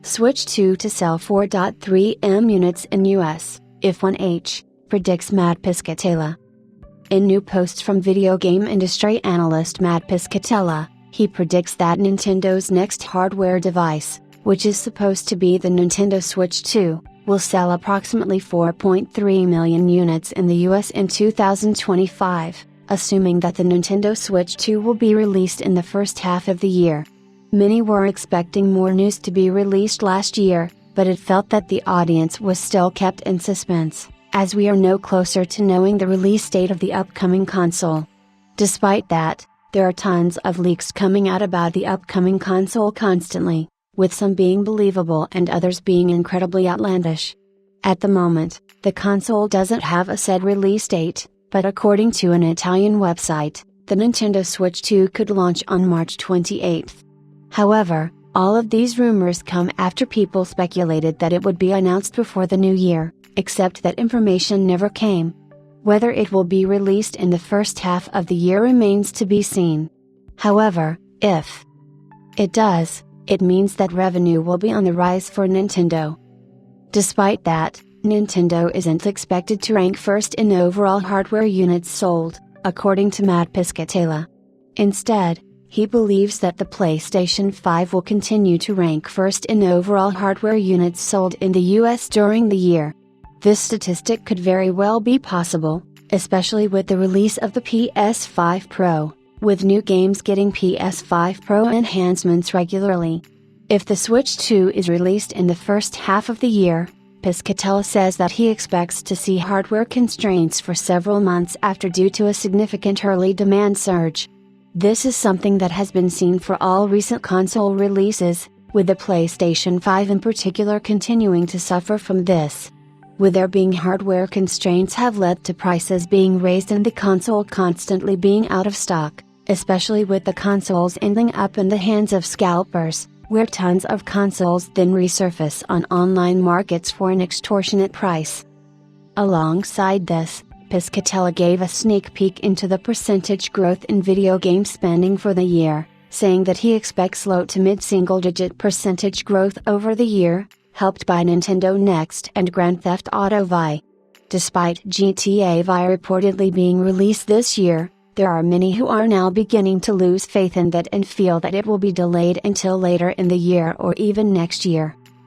Switch 2 to sell 4.3 units in US, if 1H, predicts Matt Piscatella. In new posts from video game industry analyst Matt Piscatella, he predicts that Nintendo's next hardware device, which is supposed to be the Nintendo Switch 2, will sell approximately 4.3 million units in the US in 2025, assuming that the Nintendo Switch 2 will be released in the first half of the year. Many were expecting more news to be released last year, but it felt that the audience was still kept in suspense, as we are no closer to knowing the release date of the upcoming console. Despite that, there are tons of leaks coming out about the upcoming console constantly, with some being believable and others being incredibly outlandish. At the moment, the console doesn't have a set release date, but according to an Italian website, the Nintendo Switch 2 could launch on March 28. However, all of these rumors come after people speculated that it would be announced before the new year, except that information never came. Whether it will be released in the first half of the year remains to be seen. However, if it does, it means that revenue will be on the rise for Nintendo. Despite that, Nintendo isn't expected to rank first in overall hardware units sold, according to Matt Piscatella. Instead, he believes that the PlayStation 5 will continue to rank first in overall hardware units sold in the US during the year. This statistic could very well be possible, especially with the release of the PS5 Pro, with new games getting PS5 Pro enhancements regularly. If the Switch 2 is released in the first half of the year, Piscatella says that he expects to see hardware constraints for several months after due to a significant early demand surge. This is something that has been seen for all recent console releases, with the PlayStation 5 in particular continuing to suffer from this. With there being hardware constraints have led to prices being raised and the console constantly being out of stock, especially with the consoles ending up in the hands of scalpers, where tons of consoles then resurface on online markets for an extortionate price. Alongside this, Piscatella gave a sneak peek into the percentage growth in video game spending for the year, saying that he expects low to mid-single-digit percentage growth over the year, helped by Nintendo Next and Grand Theft Auto V. Despite GTA V reportedly being released this year, there are many who are now beginning to lose faith in that and feel that it will be delayed until later in the year or even next year.